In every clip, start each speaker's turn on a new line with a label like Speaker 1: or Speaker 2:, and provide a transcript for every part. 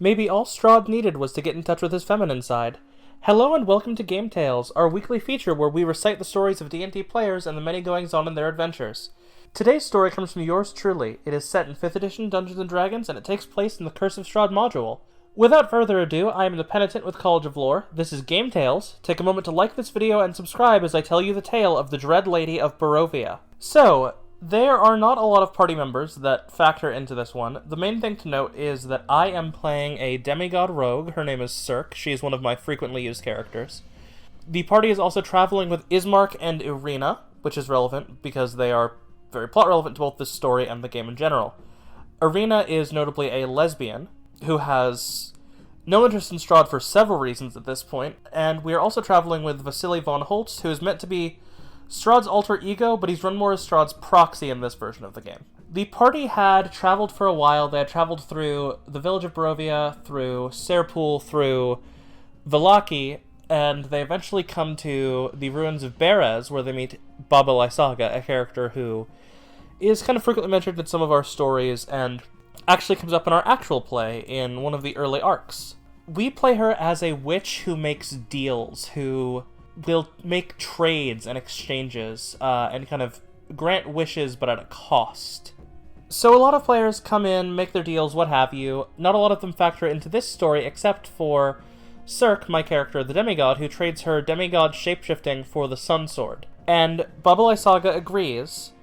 Speaker 1: Maybe all Strahd needed was to get in touch with his feminine side. Hello and welcome to Game Tales, our weekly feature where we recite the stories of D&D players and the many goings-on in their adventures. Today's story comes from yours truly. It is set in 5th edition Dungeons & Dragons, and it takes place in the Curse of Strahd module. Without further ado, I am the Penitent with College of Lore. This is Game Tales. Take a moment to like this video and subscribe as I tell you the tale of the Dreadlady of Barovia. So, there are not a lot of party members that factor into this one. The main thing to note is that I am playing a demigod rogue. Her name is Cirque. She is one of my frequently used characters. The party is also traveling with Ismark and Irina, which is relevant because they are very plot relevant to both this story and the game in general. Irina is notably a lesbian who has no interest in Strahd for several reasons at this point, and we are also traveling with Vasily von Holtz, who is meant to be Strahd's alter ego, but he's run more as Strahd's proxy in this version of the game. The party had traveled for a while. They had traveled through the village of Barovia, through Serpool, through Vallaki, and they eventually come to the ruins of Berez, where they meet Baba Lysaga, a character who is kind of frequently mentioned in some of our stories, and actually comes up in our actual play in one of the early arcs. We play her as a witch who makes deals, who will make trades and exchanges, and kind of grant wishes, but at a cost. So a lot of players come in, make their deals, what have you. Not a lot of them factor into this story, except for Cirque, my character, the demigod, who trades her demigod shapeshifting for the Sun Sword. And Baba Lysaga agrees,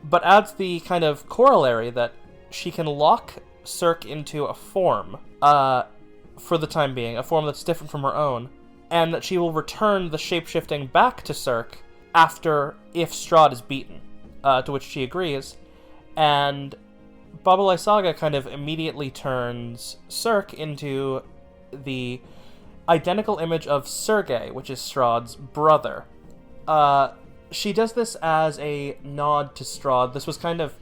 Speaker 1: but adds the kind of corollary that she can lock Cirque into a form, for the time being, a form that's different from her own, and that she will return the shapeshifting back to Cirque after, if Strahd is beaten, to which she agrees, and Baba Lysaga kind of immediately turns Cirque into the identical image of Sergei, which is Strahd's brother. She does this as a nod to Strahd. This was kind of,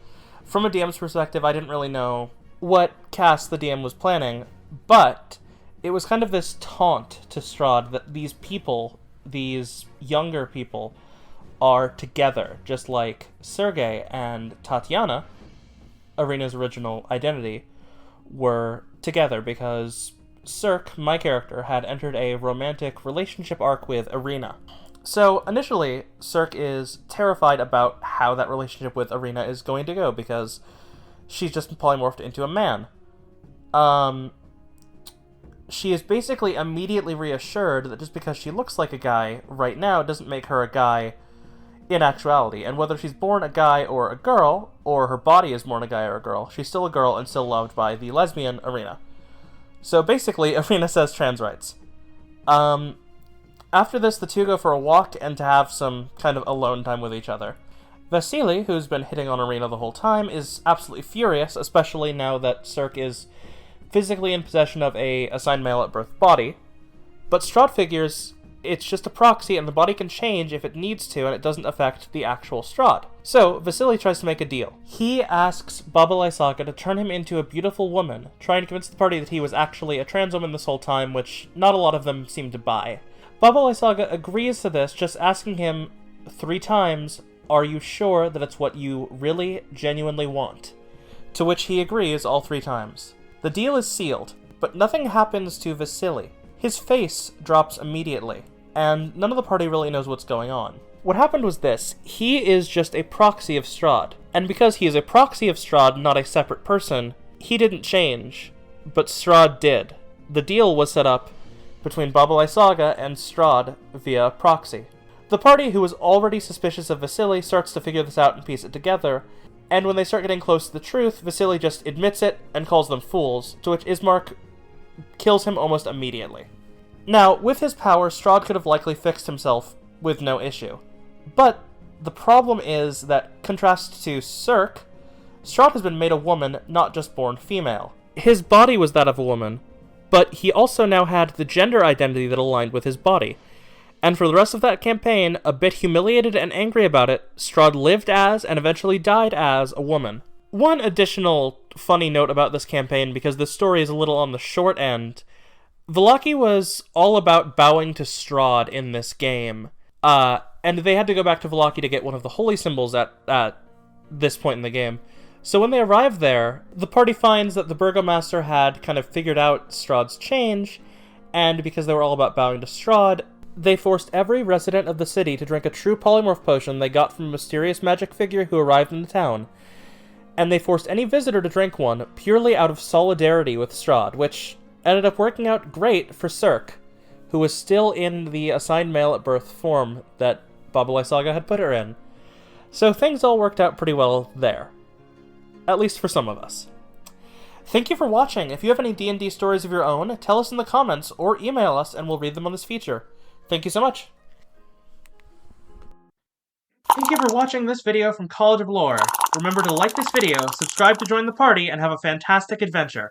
Speaker 1: from a DM's perspective, I didn't really know what cast the DM was planning, but it was kind of this taunt to Strahd that these people, these younger people, are together, just like Sergei and Tatiana, Irina's original identity, were together because Cirque, my character, had entered a romantic relationship arc with Irina. So, initially, Cirque is terrified about how that relationship with Irina is going to go because she's just polymorphed into a man. She is basically immediately reassured that just because she looks like a guy right now doesn't make her a guy in actuality, and whether she's born a guy or a girl, or her body is born a guy or a girl, she's still a girl and still loved by the lesbian Irina. So basically, Irina says trans rights. After this, the two go for a walk and to have some kind of alone time with each other. Vasily, who's been hitting on Irina the whole time, is absolutely furious, especially now that Cirque is physically in possession of a assigned male at birth body, but Strahd figures it's just a proxy and the body can change if it needs to and it doesn't affect the actual Strahd. So, Vasily tries to make a deal. He asks Baba Lysaga to turn him into a beautiful woman, trying to convince the party that he was actually a trans woman this whole time, which not a lot of them seem to buy. Baba Lysaga agrees to this, just asking him 3 times, "Are you sure that it's what you really, genuinely want?" To which he agrees all 3 times. The deal is sealed, but nothing happens to Vasily. His face drops immediately, and none of the party really knows what's going on. What happened was this: he is just a proxy of Strahd, and because he is a proxy of Strahd, not a separate person, he didn't change, but Strahd did. The deal was set up between Baba Lysaga and Strahd via proxy. The party, who was already suspicious of Vasily, starts to figure this out and piece it together, and when they start getting close to the truth, Vasily just admits it and calls them fools, to which Ismark kills him almost immediately. Now, with his power, Strahd could have likely fixed himself with no issue. But the problem is that, contrast to Cirque, Strahd has been made a woman, not just born female. His body was that of a woman, but he also now had the gender identity that aligned with his body. And for the rest of that campaign, a bit humiliated and angry about it, Strahd lived as, and eventually died as, a woman. One additional funny note about this campaign, because this story is a little on the short end, Vallaki was all about bowing to Strahd in this game, and they had to go back to Vallaki to get one of the holy symbols at this point in the game. So when they arrive there, the party finds that the burgomaster had kind of figured out Strahd's change, and because they were all about bowing to Strahd, they forced every resident of the city to drink a true polymorph potion they got from a mysterious magic figure who arrived in the town. And they forced any visitor to drink one purely out of solidarity with Strahd, which ended up working out great for Cirque, who was still in the assigned male at birth form that Baba Lysaga had put her in. So things all worked out pretty well there. At least for some of us. Thank you for watching. If you have any D&D stories of your own, tell us in the comments or email us and we'll read them on this feature. Thank you so much. Thank you for watching this video from College of Lore. Remember to like this video, subscribe to join the party, and have a fantastic adventure.